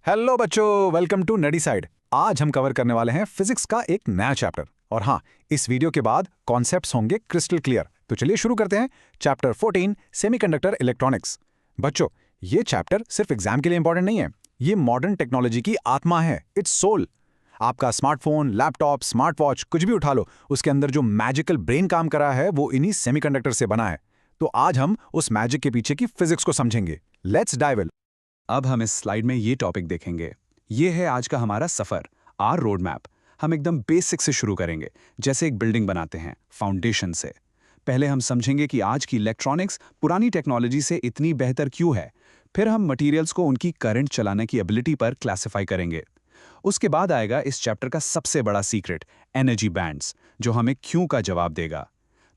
Hello बच्चों, welcome to नडी side. आज हम कवर करने वाले हैं फिजिक्स का एक नया चैप्टर। और हाँ, इस वीडियो के बाद कॉन्सेप्ट्स होंगे क्रिस्टल क्लियर। तो चलिए शुरू करते हैं। Chapter 14 semiconductor electronics. बच्चों, ये चैप्टर सिर्फ एग्जाम के लिए इंपॉर्टेंट नहीं है, ये मॉडर्न टेक्नोलॉजी की आत्मा है, इट्स सोल। आपका स्मार्टफोन, लैपटॉप, स्मार्ट वॉच कुछ भी उठा लो, उसके अंदर जो मैजिकल ब्रेन काम कर रहा है वो इन्हीं सेमीकंडक्टर से बना है। तो आज हम उस मैजिक के पीछे की फिजिक्स को समझेंगे। Let's dive in. अब हम इस स्लाइड में ये टॉपिक देखेंगे। ये है आज का हमारा सफर, आर रोड मैप। हम एकदम बेसिक से शुरू करेंगे, जैसे एक बिल्डिंग बनाते हैं फाउंडेशन से। पहले हम समझेंगे कि आज की इलेक्ट्रॉनिक्स पुरानी टेक्नोलॉजी से इतनी बेहतर क्यों है। फिर हम मटेरियल्स को उनकी करंट चलाने की एबिलिटी पर क्लासिफाई करेंगे। उसके बाद आएगा इस चैप्टर का सबसे बड़ा सीक्रेट, एनर्जी बैंड्स, जो हमें क्यों का जवाब देगा।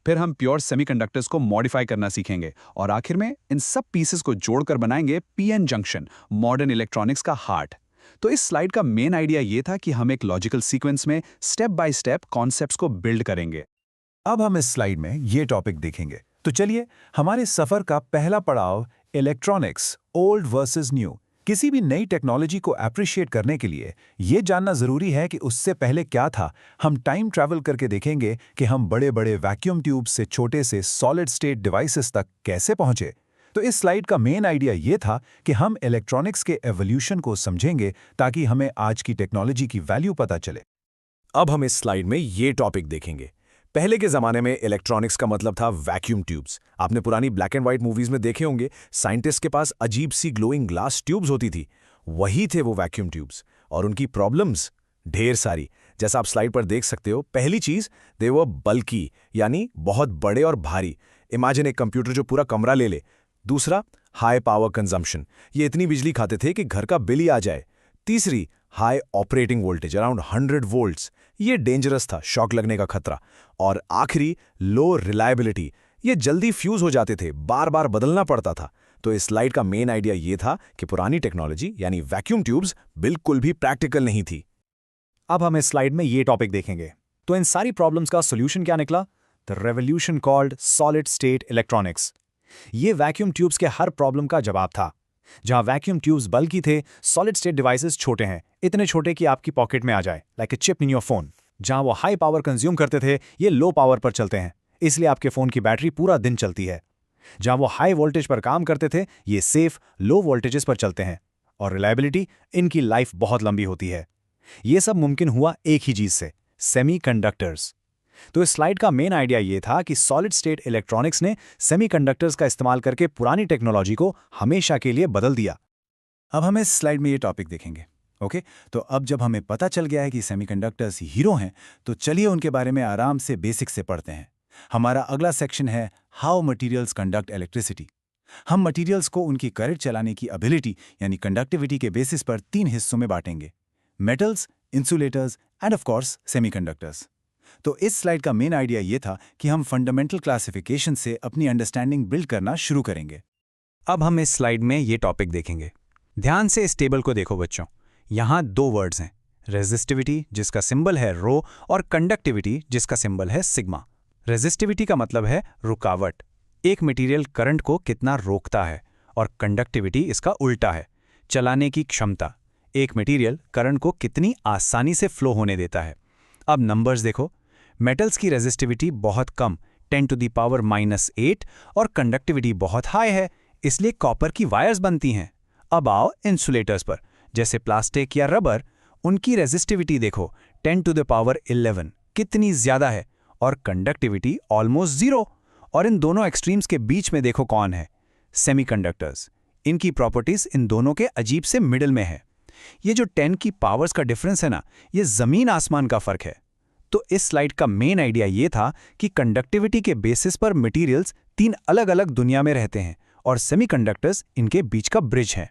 फिर हम प्योर सेमीकंडक्टर्स को मॉडिफाई करना सीखेंगे और आखिर में इन सब पीसेस को जोड़कर बनाएंगे पीएन जंक्शन, मॉडर्न इलेक्ट्रॉनिक्स का हार्ट। तो इस स्लाइड का मेन आइडिया ये था कि हम एक लॉजिकल सीक्वेंस में स्टेप बाय स्टेप कॉन्सेप्ट्स को बिल्ड करेंगे। अब हम इस स्लाइड में ये टॉपिक देखेंगे। तो चलिए, हमारे सफर का पहला पड़ाव, इलेक्ट्रॉनिक्स, ओल्ड वर्सेस न्यू। किसी भी नई टेक्नोलॉजी को अप्रिशिएट करने के लिए ये जानना जरूरी है कि उससे पहले क्या था। हम टाइम ट्रैवल करके देखेंगे कि हम बड़े बड़े वैक्यूम ट्यूब से छोटे से सॉलिड स्टेट डिवाइसेस तक कैसे पहुंचे। तो इस स्लाइड का मेन आइडिया ये था कि हम इलेक्ट्रॉनिक्स के एवोल्यूशन को समझेंगे ताकि हमें आज की टेक्नोलॉजी की वैल्यू पता चले। अब हम इस स्लाइड में ये टॉपिक देखेंगे। पहले के जमाने में इलेक्ट्रॉनिक्स का मतलब था वैक्यूम ट्यूब्स। आपने पुरानी ब्लैक एंड व्हाइट मूवीज में देखे होंगे, साइंटिस्ट के पास अजीब सी ग्लोइंग ग्लास ट्यूब्स होती थी। वही थे वो वैक्यूम ट्यूब्स। और उनकी प्रॉब्लम्स ढेर सारी, जैसा आप स्लाइड पर देख सकते हो। पहली चीज, दे वर बल्की, यानी बहुत बड़े और भारी। इमेजिन एक कंप्यूटर जो पूरा कमरा ले ले। दूसरा, हाई पावर कंजम्पशन, ये इतनी बिजली खाते थे कि घर का बिल ही आ जाए। तीसरी, high operating voltage, around 100 volts, ये डेंजरस था, शॉक लगने का खतरा। और आखिरी, लो रिलायबिलिटी, ये जल्दी फ्यूज हो जाते थे, बार बार बदलना पड़ता था। तो इस स्लाइड का मेन आइडिया ये था कि पुरानी टेक्नोलॉजी यानी वैक्यूम ट्यूब्स बिल्कुल भी प्रैक्टिकल नहीं थी। अब हम इस स्लाइड में ये टॉपिक देखेंगे। तो इन सारी प्रॉब्लम्स का सॉल्यूशन क्या निकला? The revolution called solid state electronics. ये वैक्यूम ट्यूब्स के हर प्रॉब्लम का जवाब था। जहां वैक्यूम ट्यूब्स बल्कि थे, सॉलिड स्टेट डिवाइसेस छोटे हैं, इतने छोटे कि आपकी पॉकेट में आ जाए, like a chip in your phone. जहां वो हाई पावर कंज्यूम करते थे, ये लो पावर पर चलते हैं, इसलिए आपके फोन की बैटरी पूरा दिन चलती है। जहां वो हाई वोल्टेज पर काम करते थे, ये सेफ लो वोल्टेजेस पर चलते हैं। और रिलायबिलिटी, इनकी लाइफ बहुत लंबी होती है। ये सब मुमकिन हुआ एक ही चीज से, सेमीकंडक्टर्स। तो इस स्लाइड का मेन आइडिया ये था कि सॉलिड स्टेट इलेक्ट्रॉनिक्स ने सेमीकंडक्टर्स का इस्तेमाल करके पुरानी टेक्नोलॉजी को हमेशा के लिए बदल दिया। अब हम इस स्लाइड में ये टॉपिक देखेंगे। ओके, तो अब जब हमें पता चल गया है कि सेमीकंडक्टर्स हीरो हैं, तो चलिए उनके बारे में आराम से बेसिक से पढ़ते हैं। हमारा अगला सेक्शन है हाउ मटेरियल्स कंडक्ट इलेक्ट्रिसिटी। हम मटेरियल्स को उनकी करंट चलाने की एबिलिटी यानी कंडक्टिविटी के बेसिस पर 3 हिस्सों में बांटेंगे, metals, insulators end of course semiconductors. तो इस स्लाइड का मेन आइडिया ये था कि हम फंडामेंटल क्लासिफिकेशन से अपनी अंडरस्टैंडिंग बिल्ड करना शुरू करेंगे। अब हम इस स्लाइड में ये टॉपिक देखेंगे। ध्यान से इस टेबल को देखो बच्चों। यहाँ 2 वर्ड्स हैं, रेजिस्टिविटी जिसका सिंबल है रो और कंडक्टिविटी जिसका सिंबल है सिग्मा। रेजिस्टिविटी का मतलब है रुकावट, एक मटेरियल करंट को कितना रोकता है, और कंडक्टिविटी इसका उल्टा है, चलाने की क्षमता, एक मटेरियल करंट को कितनी आसानी से फ्लो होने देता है। अब नंबर्स देखो। मेटल्स की रेजिस्टिविटी बहुत कम, 10⁻⁻8, और कंडक्टिविटी बहुत हाई है, इसलिए कॉपर की वायर्स बनती हैं। अब आओ इंसुलेटर्स पर, जैसे प्लास्टिक या रबर। उनकी रेजिस्टिविटी देखो, 10⁻11, कितनी ज्यादा है, और कंडक्टिविटी ऑलमोस्ट 0। और इन दोनों एक्सट्रीम्स के बीच में देखो कौन है, सेमीकंडक्टर्स। इनकी प्रॉपर्टीज इन दोनों के अजीब से मिडिल में है। ये जो 10 की पावर्स का डिफरेंस है ना, ये जमीन आसमान का फर्क है। तो इस स्लाइड का मेन आइडिया ये था कि कंडक्टिविटी के बेसिस पर मटेरियल्स 3 अलग अलग दुनिया में रहते हैं और सेमीकंडक्टर्स इनके बीच का ब्रिज है।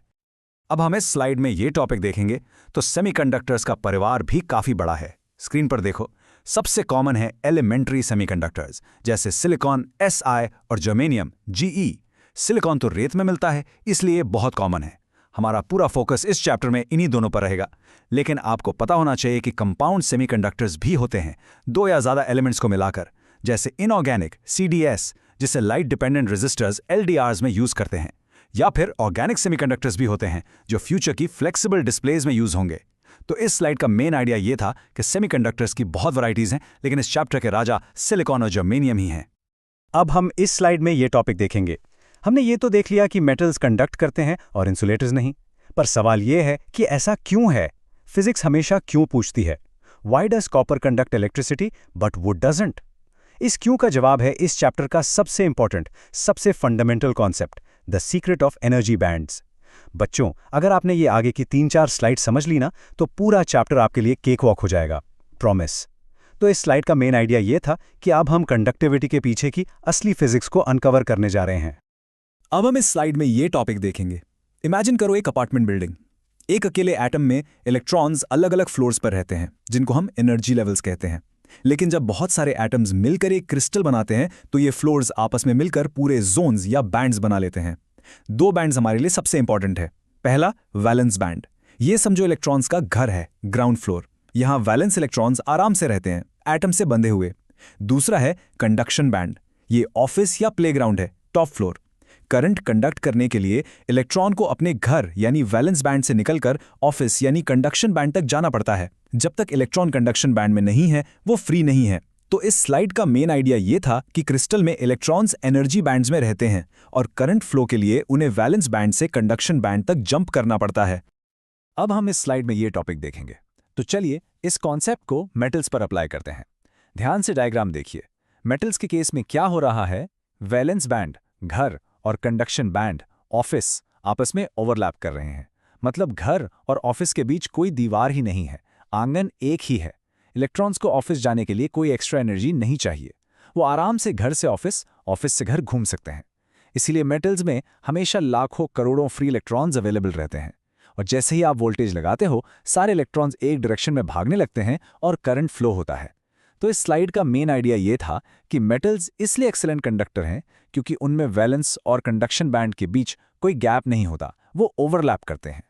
अब हम इस स्लाइड में ये टॉपिक देखेंगे। तो सेमीकंडक्टर्स का परिवार भी काफी बड़ा है। स्क्रीन पर देखो, सबसे कॉमन है एलिमेंट्री सेमीकंडक्टर्स, जैसे सिलिकॉन Si और जर्मेनियम Ge। सिलिकॉन तो रेत में मिलता है, इसलिए बहुत कॉमन है। हमारा पूरा फोकस इस चैप्टर में इन्हीं दोनों पर रहेगा। लेकिन आपको पता होना चाहिए कि कंपाउंड सेमीकंडक्टर्स भी होते हैं, 2 या ज़्यादा एलिमेंट्स को मिलाकर, जैसे इनऑर्गेनिक CDS, जिसे लाइट डिपेंडेंट रेजिस्टर्स LDRs में यूज करते हैं, या फिर ऑर्गेनिक सेमीकंडक्टर्स भी होते हैं जो फ्यूचर की फ्लेक्सिबल डिस्प्लेज में यूज होंगे। तो इस स्लाइड का मेन आइडिया ये था कि सेमीकंडक्टर्स की बहुत वैरायटीज हैं, लेकिन इस चैप्टर के राजा सिलिकॉन और जर्मेनियम ही हैं। अब हम इस स्लाइड में ये टॉपिक देखेंगे। हमने ये तो देख लिया कि मेटल्स कंडक्ट करते हैं और इंसुलेटर्स नहीं, पर सवाल ये है कि ऐसा क्यों है? फिजिक्स हमेशा क्यों पूछती है, why does copper conduct electricity but would doesn't? इस क्यों का जवाब है इस चैप्टर का सबसे इंपॉर्टेंट, सबसे fundamental concept, the secret of energy bands. बच्चों, अगर आपने ये आगे की 3-4 स्लाइड समझ ली ना, तो पूरा चैप्टर आपके लिए केक वॉक हो जाएगा, प्रॉमिस। तो इस स्लाइड का मेन आइडिया ये था कि अब हम कंडक्टिविटी के पीछे की असली फिजिक्स को अनकवर करने जा रहे हैं। अब हम इस स्लाइड में ये टॉपिक देखेंगे। इमेजिन करो एक अपार्टमेंट बिल्डिंग। एक अकेले एटम में इलेक्ट्रॉन्स अलग अलग फ्लोर्स पर रहते हैं, जिनको हम एनर्जी लेवल्स कहते हैं। लेकिन जब बहुत सारे एटम्स मिलकर एक क्रिस्टल बनाते हैं, तो ये फ्लोर्स आपस में मिलकर पूरे जोन्स या बैंड्स बना लेते हैं। 2 बैंड्स हमारे लिए सबसे इंपॉर्टेंट है। पहला, वैलेंस बैंड। ये समझो इलेक्ट्रॉन्स का घर है, ग्राउंड फ्लोर। यहां वैलेंस इलेक्ट्रॉन्स आराम से रहते हैं, एटम से बंधे हुए। दूसरा है कंडक्शन बैंड। ये ऑफिस या प्लेग्राउंड है, टॉप फ्लोर। करंट कंडक्ट करने के लिए इलेक्ट्रॉन को अपने घर यानी वैलेंस बैंड से निकलकर ऑफिस यानी कंडक्शन बैंड तक जाना पड़ता है। जब तक इलेक्ट्रॉन कंडक्शन बैंड में नहीं है, वो फ्री नहीं है। तो इस स्लाइड का मेन आइडिया ये था कि क्रिस्टल में इलेक्ट्रॉन्स एनर्जी बैंड्स में रहते हैं और करंट फ्लो के लिए उन्हें वैलेंस बैंड से कंडक्शन बैंड तक जंप करना पड़ता है। अब हम इस स्लाइड में ये टॉपिक देखेंगे। तो चलिए इस कॉन्सेप्ट को मेटल्स पर अप्लाई करते हैं। ध्यान से डायग्राम देखिए। मेटल्स के केस में क्या हो रहा है? वैलेंस बैंड, घर, और कंडक्शन बैंड, ऑफिस, आपस में ओवरलैप कर रहे हैं। मतलब घर और ऑफिस के बीच कोई दीवार ही नहीं है, आंगन एक ही है। इलेक्ट्रॉन्स को ऑफिस जाने के लिए कोई एक्स्ट्रा एनर्जी नहीं चाहिए। वो आराम से घर से ऑफिस, ऑफिस से घर घूम सकते हैं। इसीलिए मेटल्स में हमेशा लाखों करोड़ों फ्री इलेक्ट्रॉन्स अवेलेबल रहते हैं। और जैसे ही आप वोल्टेज लगाते हो, सारे इलेक्ट्रॉन्स एक डायरेक्शन में भागने लगते हैं और करंट फ्लो होता है। तो इस स्लाइड का मेन आइडिया ये था कि मेटल्स इसलिए एक्सीलेंट कंडक्टर हैं क्योंकि उनमें वैलेंस और कंडक्शन बैंड के बीच कोई गैप नहीं होता, वो ओवरलैप करते हैं।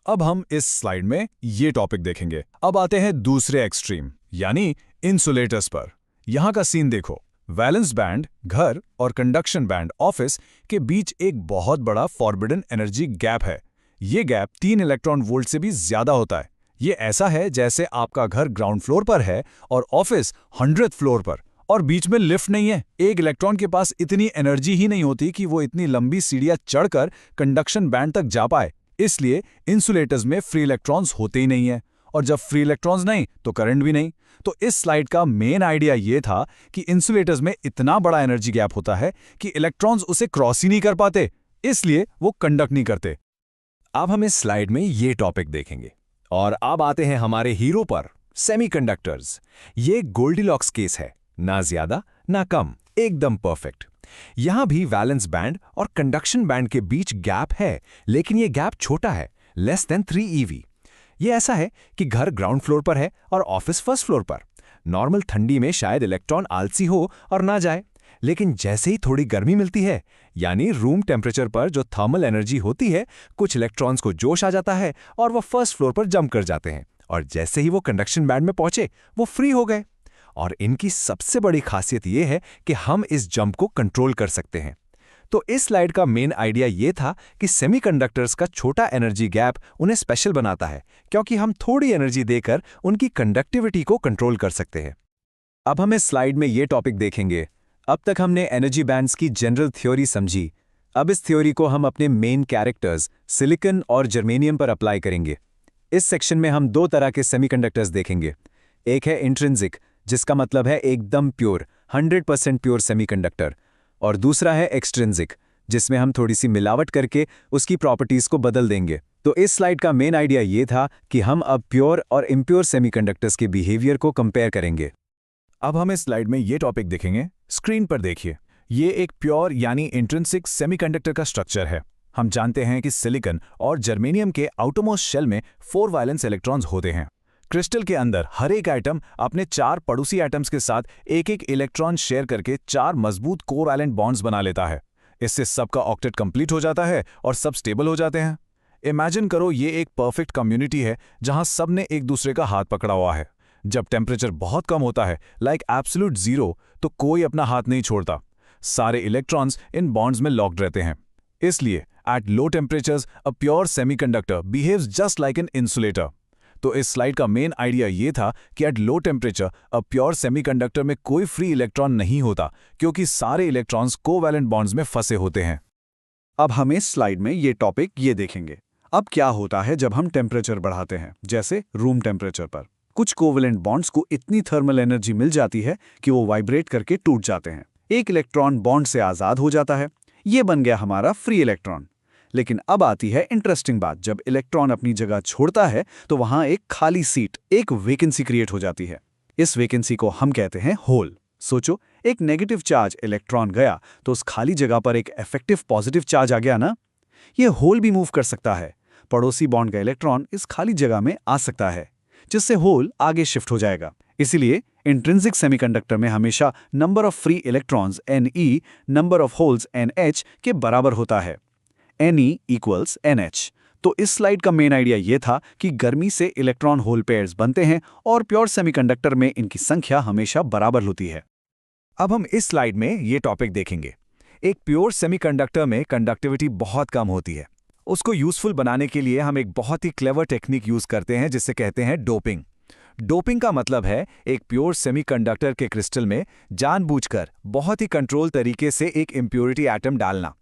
अब हम इस स्लाइड में ये टॉपिक देखेंगे। अब आते हैं दूसरे एक्सट्रीम यानी इंसुलेटर्स पर। यहां का सीन देखो। वैलेंस बैंड, घर, और कंडक्शन बैंड, ऑफिस के बीच एक बहुत बड़ा फॉरबिडन एनर्जी गैप है। ये गैप 3 इलेक्ट्रॉन वोल्ट से भी ज्यादा होता है। ये ऐसा है जैसे आपका घर ग्राउंड फ्लोर पर है और ऑफिस 100th फ्लोर पर, और बीच में लिफ्ट नहीं है। एक इलेक्ट्रॉन के पास इतनी एनर्जी ही नहीं होती कि वो इतनी लंबी सीढ़ियां चढ़कर कंडक्शन बैंड तक जा पाए। इसलिए इंसुलेटर्स में फ्री इलेक्ट्रॉन्स होते ही नहीं है, और जब फ्री इलेक्ट्रॉन्स नहीं तो करंट भी नहीं। तो इस स्लाइड का मेन आइडिया ये था कि इंसुलेटर्स में इतना बड़ा एनर्जी गैप होता है कि इलेक्ट्रॉन्स उसे क्रॉस ही नहीं कर पाते, इसलिए वो कंडक्ट नहीं करते। अब हम इस स्लाइड में ये टॉपिक देखेंगे। और अब आते हैं हमारे हीरो पर, सेमीकंडक्टर्स। ये गोल्डीलॉक्स केस है, ना ज्यादा ना कम, एकदम परफेक्ट। यहां भी वैलेंस बैंड और कंडक्शन बैंड के बीच गैप है, लेकिन ये गैप छोटा है, लेस देन 3 eV। ये ऐसा है कि घर ग्राउंड फ्लोर पर है और ऑफिस फर्स्ट फ्लोर पर। नॉर्मल ठंडी में शायद इलेक्ट्रॉन आलसी हो और ना जाए, लेकिन जैसे ही थोड़ी गर्मी मिलती है, यानी रूम टेम्परेचर पर जो थर्मल एनर्जी होती है, कुछ इलेक्ट्रॉन्स को जोश आ जाता है और वो फर्स्ट फ्लोर पर जंप कर जाते हैं। और जैसे ही वो कंडक्शन बैंड में पहुंचे, वो फ्री हो गए। और इनकी सबसे बड़ी खासियत ये है कि हम इस जंप को कंट्रोल कर सकते हैं। तो इस स्लाइड का मेन आइडिया ये था कि सेमीकंडक्टर्स का छोटा एनर्जी गैप उन्हें स्पेशल बनाता है, क्योंकि हम थोड़ी एनर्जी देकर उनकी कंडक्टिविटी को कंट्रोल कर सकते हैं। अब हम इस स्लाइड में ये टॉपिक देखेंगे। अब तक हमने एनर्जी बैंड्स की जनरल थ्योरी समझी। अब इस थ्योरी को हम अपने मेन कैरेक्टर्स सिलिकॉन और जर्मेनियम पर अप्लाई करेंगे। इस सेक्शन में हम 2 तरह के सेमीकंडक्टर्स देखेंगे। एक है इंट्रिंसिक, जिसका मतलब है एकदम प्योर, 100% प्योर सेमीकंडक्टर, और दूसरा है एक्सट्रिंसिक, जिसमें हम थोड़ी सी मिलावट करके उसकी प्रॉपर्टीज को बदल देंगे। तो इस स्लाइड का मेन आइडिया ये था कि हम अब प्योर और इम्प्योर सेमीकंडक्टर्स के बिहेवियर को कंपेयर करेंगे। अब हम इस स्लाइड में ये टॉपिक देखेंगे। स्क्रीन पर देखिए। ये एक प्योर यानी इंट्रिंसिक सेमीकंडक्टर का स्ट्रक्चर है। हम जानते हैं कि सिलिकॉन और जर्मेनियम के आउटरमोस्ट शेल में 4 वैलेंस इलेक्ट्रॉन्स होते हैं। क्रिस्टल के अंदर हर एक एटम अपने 4 पड़ोसी एटम्स के साथ एक एक इलेक्ट्रॉन शेयर करके 4 मजबूत कोवैलेंट बॉन्ड्स बना लेता है। इससे सबका ऑक्टेट कंप्लीट हो जाता है और सब स्टेबल हो जाते हैं। इमेजिन करो ये एक परफेक्ट कम्युनिटी है जहां सब ने एक दूसरे का हाथ पकड़ा हुआ है। जब टेम्परेचर बहुत कम होता है, लाइक एब्सोल्यूट 0, तो कोई अपना हाथ नहीं छोड़ता। सारे इलेक्ट्रॉन्स इन बॉन्ड्स में लॉक्ड रहते हैं। इसलिए At low temperatures, a pure semiconductor behaves just like an insulator. तो इस स्लाइड का मेन आइडिया ये था कि at low temperature a pure semiconductor में कोई फ्री इलेक्ट्रॉन नहीं होता क्योंकि सारे इलेक्ट्रॉन्स कोवैलेंट बॉन्ड्स में फंसे होते हैं। अब हम इस स्लाइड में ये टॉपिक ये देखेंगे। अब क्या होता है जब हम टेम्परेचर बढ़ाते हैं, जैसे रूम टेम्परेचर पर कुछ कोवैलेंट बॉन्ड्स को इतनी थर्मल एनर्जी मिल जाती है कि वो वाइब्रेट करके टूट जाते हैं। एक इलेक्ट्रॉन बॉन्ड से आज़ाद हो जाता है। ये बन गया हमारा फ्री इलेक्ट्रॉन। लेकिन अब आती है इंटरेस्टिंग बात, जब इलेक्ट्रॉन अपनी जगह छोड़ता है तो वहां एक खाली सीट, एक वैकेंसी क्रिएट हो जाती है। इस वैकेंसी को हम कहते हैं होल। सोचो, एक नेगेटिव चार्ज इलेक्ट्रॉन गया तो उस खाली जगह पर एक इफेक्टिव पॉजिटिव चार्ज आ गया ना। ये होल भी मूव कर सकता है। पड़ोसी बॉन्ड का इलेक्ट्रॉन इस खाली जगह में आ सकता है, जिससे होल आगे शिफ्ट हो जाएगा। इसीलिए इंट्रिंसिक सेमीकंडक्टर में हमेशा number of free electrons Ne number of holes NH के बराबर होता है। Ne = NH। तो इस स्लाइड का मेन आइडिया ये था कि गर्मी से इलेक्ट्रॉन होल पेयर्स बनते हैं और प्योर सेमीकंडक्टर में इनकी संख्या हमेशा बराबर होती है। अब हम इस स्लाइड में ये टॉपिक देखेंगे। एक प्योर सेमीकंडक्टर में कंडक्टिविटी बहुत कम होती है। उसको यूजफुल बनाने के लिए हम एक बहुत ही क्लेवर टेक्निक यूज करते हैं जिसे कहते हैं डोपिंग। डोपिंग का मतलब है एक प्योर सेमीकंडक्टर के क्रिस्टल में जानबूझकर बहुत ही कंट्रोल तरीके से एक इम्प्योरिटी एटम डालना।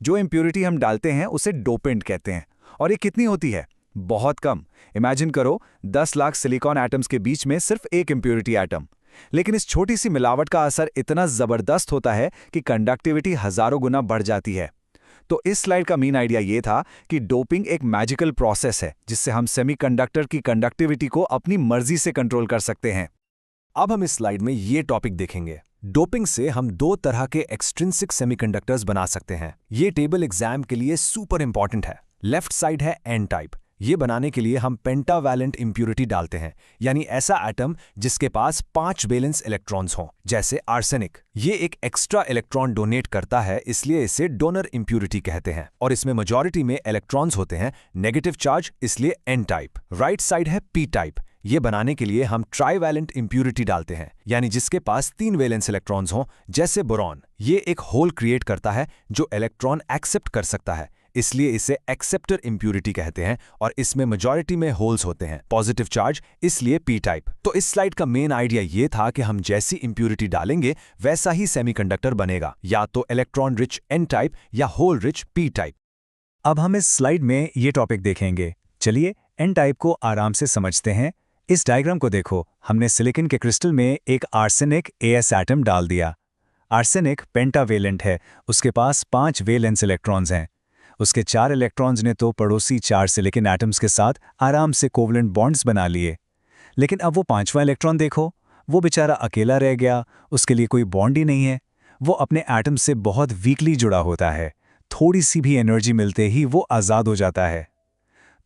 जो इम्प्योरिटी हम डालते हैं उसे डोपेंट कहते हैं। और ये कितनी होती है? बहुत कम। इमेजिन करो 10 लाख सिलिकॉन एटम्स के बीच में सिर्फ एक इम्प्योरिटी एटम। लेकिन इस छोटी सी मिलावट का असर इतना जबरदस्त होता है कि कंडक्टिविटी हजारों गुना बढ़ जाती है। तो इस स्लाइड का मेन आइडिया ये था कि डोपिंग एक मैजिकल प्रोसेस है जिससे हम सेमीकंडक्टर की कंडक्टिविटी को अपनी मर्जी से कंट्रोल कर सकते हैं। अब हम इस स्लाइड में ये टॉपिक देखेंगे। डोपिंग से हम 2 तरह के एक्सट्रिंसिक सेमीकंडक्टर्स बना सकते हैं। ये टेबल एग्जाम के लिए सुपर इंपॉर्टेंट है। लेफ्ट साइड है एन टाइप। ये बनाने के लिए हम पेंटावैलेंट इंप्योरिटी डालते हैं, यानी ऐसा एटम जिसके पास 5 वैलेंस इलेक्ट्रॉन्स हों, जैसे आर्सेनिक। ये एक एक्स्ट्रा इलेक्ट्रॉन डोनेट करता है, इसलिए इसे डोनर इंप्योरिटी कहते हैं। और इसमें मेजॉरिटी में इलेक्ट्रॉन्स होते हैं नेगेटिव चार्ज, इसलिए एन टाइप। राइट साइड है पी टाइप। ये बनाने के लिए हम ट्राईवैलेंट इंप्योरिटी डालते हैं, यानी जिसके पास 3 वैलेंस इलेक्ट्रॉन्स हों, जैसे बोरॉन। ये एक होल क्रिएट करता है जो इलेक्ट्रॉन एक्सेप्ट कर सकता है, इसलिए इसे एक्सेप्टर इंप्योरिटी कहते हैं। और इसमें मेजॉरिटी में होल्स होते हैं, पॉजिटिव चार्ज, इसलिए पी टाइप। तो इस स्लाइड का मेन आइडिया ये था कि हम जैसी इंप्योरिटी डालेंगे वैसा ही सेमीकंडक्टर बनेगा, या तो इलेक्ट्रॉन रिच एन टाइप या होल रिच पी टाइप। अब हम इस स्लाइड में ये टॉपिक देखेंगे। चलिए एन टाइप को आराम से समझते हैं। इस डायग्राम को देखो। हमने सिलिकॉन के क्रिस्टल में एक आर्सेनिक AS एटम डाल दिया। आर्सेनिक पेंटावेलेंट है, उसके पास 5 वैलेंस इलेक्ट्रॉन्स हैं। उसके 4 इलेक्ट्रॉन्स ने तो पड़ोसी 4 सिलिकॉन एटम्स के साथ आराम से कोवलेंट बॉन्ड्स बना लिए। लेकिन अब वो 5वां इलेक्ट्रॉन देखो, वो बेचारा अकेला रह गया, उसके लिए कोई बॉन्ड ही नहीं है। वो अपने एटम से बहुत वीकली जुड़ा होता है। थोड़ी सी भी एनर्जी मिलते ही वो आज़ाद हो जाता है।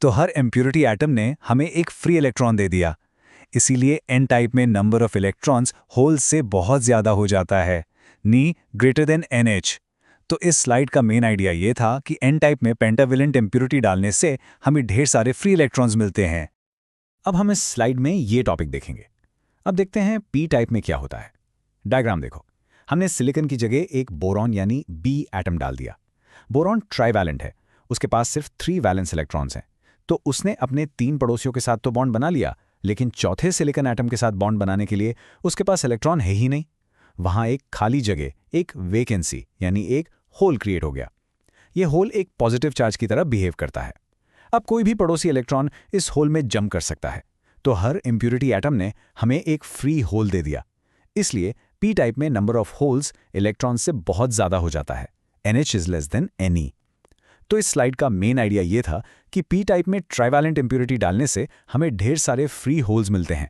तो हर इम्प्योरिटी एटम ने हमें एक फ्री इलेक्ट्रॉन दे दिया। इसीलिए एन टाइप में नंबर ऑफ इलेक्ट्रॉन्स होल से बहुत ज़्यादा हो जाता है, Ni > NH। तो इस स्लाइड का मेन आइडिया ये था कि एन टाइप में पेंटावेलेंट इम्प्योरिटी डालने से हमें ढेर सारे फ्री इलेक्ट्रॉन्स मिलते हैं। अब हम इस स्लाइड में ये टॉपिक देखेंगे। अब देखते हैं पी टाइप में क्या होता है। डायग्राम देखो। हमने सिलिकॉन की जगह एक बोरॉन यानी बी एटम डाल दिया। बोरॉन ट्राईवैलेंट है, उसके पास सिर्फ 3 वैलेंस इलेक्ट्रॉन्स हैं। तो उसने अपने 3 पड़ोसियों के साथ तो बॉन्ड बना लिया, लेकिन चौथे सिलिकॉन एटम के साथ बॉन्ड बनाने के लिए उसके पास इलेक्ट्रॉन है ही नहीं। वहां एक खाली जगह, एक वैकेंसी यानी एक होल क्रिएट हो गया। यह होल एक पॉजिटिव चार्ज की तरह बिहेव करता है। अब कोई भी पड़ोसी इलेक्ट्रॉन इस होल में जंप कर सकता है, तो हर इम्प्योरिटी एटम ने हमें एक फ्री होल दे दिया। इसलिए पी टाइप में नंबर ऑफ होल्स इलेक्ट्रॉन से बहुत ज़्यादा हो जाता है, NH > Ne। तो इस स्लाइड का मेन आइडिया ये था कि पी टाइप में ट्राईवैलेंट इम्प्योरिटी डालने से हमें ढेर सारे फ्री होल्स मिलते हैं।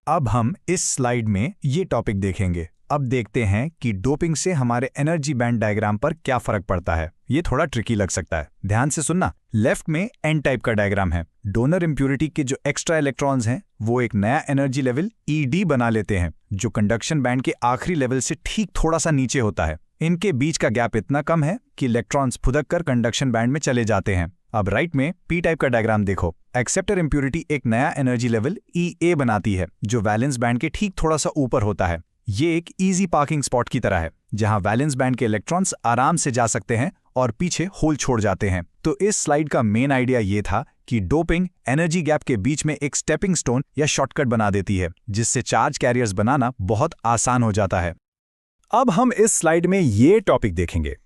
अब हम इस स्लाइड में ये टॉपिक देखेंगे। अब देखते हैं कि डोपिंग से हमारे एनर्जी बैंड डायग्राम पर क्या फर्क पड़ता है। ये थोड़ा ट्रिकी लग सकता है, ध्यान से सुनना। लेफ्ट में एन टाइप का डायग्राम है। डोनर इम्प्योरिटी के जो एक्स्ट्रा इलेक्ट्रॉन्स हैं वो एक नया एनर्जी लेवल ED बना लेते हैं, जो कंडक्शन बैंड के आखिरी लेवल से ठीक थोड़ा सा नीचे होता है। इनके बीच का गैप इतना कम है कि इलेक्ट्रॉन्स फुदक कर कंडक्शन बैंड में चले जाते हैं। अब राइट में पी टाइप का डायग्राम देखो। एक्सेप्टर इम्प्योरिटी एक नया एनर्जी लेवल EA बनाती है, जो वैलेंस बैंड के ठीक थोड़ा सा ऊपर होता है। ये एक इजी पार्किंग स्पॉट की तरह है, जहां वैलेंस बैंड के इलेक्ट्रॉन्स आराम से जा सकते हैं और पीछे होल छोड़ जाते हैं। तो इस स्लाइड का मेन आइडिया ये था कि डोपिंग एनर्जी गैप के बीच में एक स्टेपिंग स्टोन या शॉर्टकट बना देती है, जिससे चार्ज कैरियर्स बनाना बहुत आसान हो जाता है। अब हम इस स्लाइड में ये टॉपिक देखेंगे।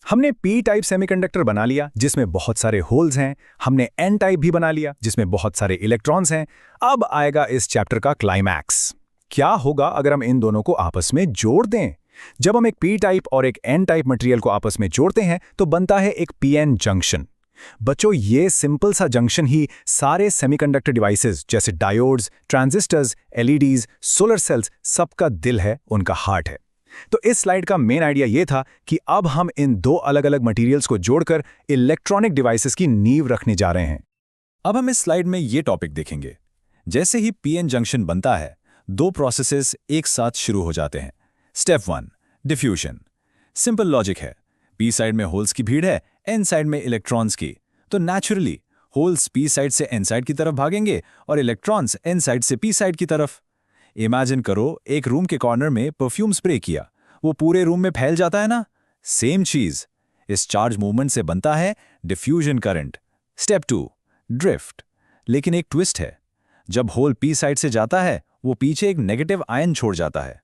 हमने पी टाइप सेमीकंडक्टर बना लिया जिसमें बहुत सारे होल्स हैं, हमने एन टाइप भी बना लिया जिसमें बहुत सारे इलेक्ट्रॉन्स हैं। अब आएगा इस चैप्टर का क्लाइमैक्स। क्या होगा अगर हम इन दोनों को आपस में जोड़ दें? जब हम एक पी टाइप और एक एन टाइप मटेरियल को आपस में जोड़ते हैं तो बनता है एक पीएन जंक्शन। बच्चों, ये सिंपल सा जंक्शन ही सारे सेमीकंडक्टर डिवाइसेस जैसे diodes, transistors, LEDs, solar cells सबका दिल है, उनका हार्ट है। तो इस स्लाइड का मेन आइडिया ये था कि अब हम इन दो अलग अलग मटेरियल्स को जोड़कर इलेक्ट्रॉनिक डिवाइसेस की नींव रखने जा रहे हैं। अब हम इस स्लाइड में ये टॉपिक देखेंगे। जैसे ही पीएन जंक्शन बनता है, दो प्रोसेसेस एक साथ शुरू हो जाते हैं। Step 1, diffusion. सिंपल लॉजिक है, पी साइड में होल्स की भीड़ है, एन साइड में इलेक्ट्रॉन्स की, तो नेचुरली होल्स पी साइड से एन साइड की तरफ भागेंगे और इलेक्ट्रॉन्स एन साइड से पी साइड की तरफ। इमेजिन करो, एक रूम के कॉर्नर में परफ्यूम स्प्रे किया, वो पूरे रूम में फैल जाता है ना। सेम चीज इस चार्ज मूवमेंट से बनता है डिफ्यूजन करंट। Step 2, drift. लेकिन एक ट्विस्ट है, जब होल पी साइड से जाता है वो पीछे एक नेगेटिव आयन छोड़ जाता है,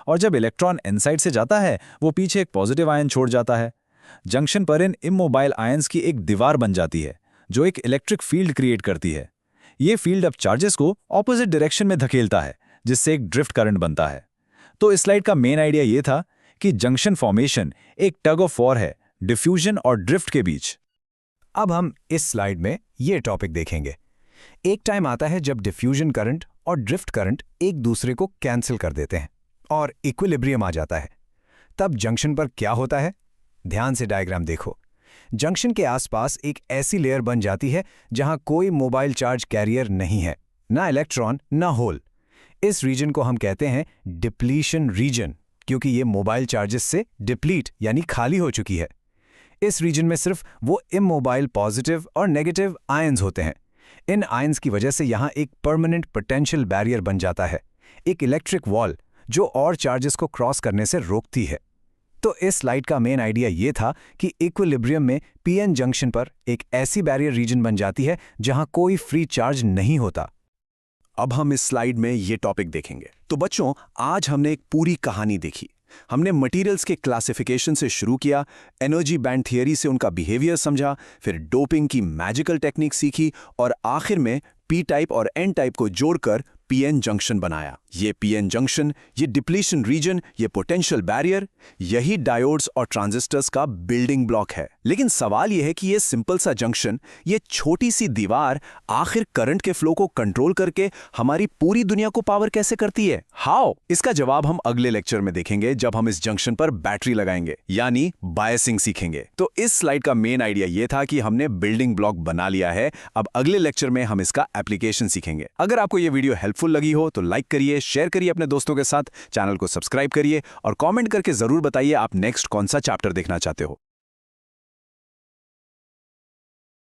और जब इलेक्ट्रॉन एन साइड से जाता है वो पीछे एक पॉजिटिव आयन छोड़ जाता है। जंक्शन पर इन इमोबाइल आयंस की एक दीवार बन जाती है जो एक इलेक्ट्रिक फील्ड क्रिएट करती है। ये फील्ड अब चार्जेस को ऑपोजिट डायरेक्शन में धकेलता है, जिससे एक ड्रिफ्ट करंट बनता है। तो इस स्लाइड का मेन आइडिया ये था कि जंक्शन फॉर्मेशन एक टग ऑफ वॉर है डिफ्यूजन और ड्रिफ्ट के बीच। अब हम इस स्लाइड में ये टॉपिक देखेंगे। एक टाइम आता है जब डिफ्यूजन करंट और ड्रिफ्ट करंट एक दूसरे को कैंसिल कर देते हैं और इक्विलिब्रियम आ जाता है। तब जंक्शन पर क्या होता है? ध्यान से डायग्राम देखो। जंक्शन के आसपास एक ऐसी लेयर बन जाती है जहां कोई मोबाइल चार्ज कैरियर नहीं है, ना इलेक्ट्रॉन ना होल। इस रीजन को हम कहते हैं डिप्लीशन रीजन, क्योंकि ये मोबाइल चार्जेस से डिप्लीट यानी खाली हो चुकी है। इस रीजन में सिर्फ वो इमोबाइल पॉजिटिव और नेगेटिव आयंस होते हैं। इन आयंस की वजह से यहाँ एक परमानेंट पोटेंशियल बैरियर बन जाता है, एक इलेक्ट्रिक वॉल जो और चार्जेस को क्रॉस करने से रोकती है। तो इस स्लाइड का मेन आइडिया ये था कि इक्विलिब्रियम में पीएन जंक्शन पर एक ऐसी बैरियर रीजन बन जाती है जहां कोई फ्री चार्ज नहीं होता। अब हम इस स्लाइड में ये टॉपिक देखेंगे। तो बच्चों, आज हमने एक पूरी कहानी देखी। हमने मटेरियल्स के क्लासिफिकेशन से शुरू किया, एनर्जी बैंड थियरी से उनका बिहेवियर समझा, फिर डोपिंग की मैजिकल टेक्निक सीखी और आखिर में पी टाइप और एन टाइप को जोड़कर पीएन जंक्शन बनाया। ये पीएन जंक्शन, ये डिप्लीशन रीजन, ये पोटेंशियल बैरियर, यही डायोड्स और ट्रांजिस्टर्स का बिल्डिंग ब्लॉक है। लेकिन सवाल यह है कि ये सिंपल सा जंक्शन, ये छोटी सी दीवार आखिर करंट के फ्लो को कंट्रोल करके हमारी पूरी दुनिया को पावर कैसे करती है? हाउ? इसका जवाब हम अगले लेक्चर में देखेंगे, जब हम इस जंक्शन पर बैटरी लगाएंगे यानी बायसिंग सीखेंगे। तो इस स्लाइड का मेन आइडिया ये था कि हमने बिल्डिंग ब्लॉक बना लिया है। अब अगले लेक्चर में हम इसका एप्लीकेशन सीखेंगे। अगर आपको ये वीडियो हेल्पफुल लगी हो तो लाइक करिए, शेयर करिए अपने दोस्तों के साथ, चैनल को सब्सक्राइब करिए और कमेंट करके जरूर बताइए आप नेक्स्ट कौन सा चैप्टर देखना चाहते हो।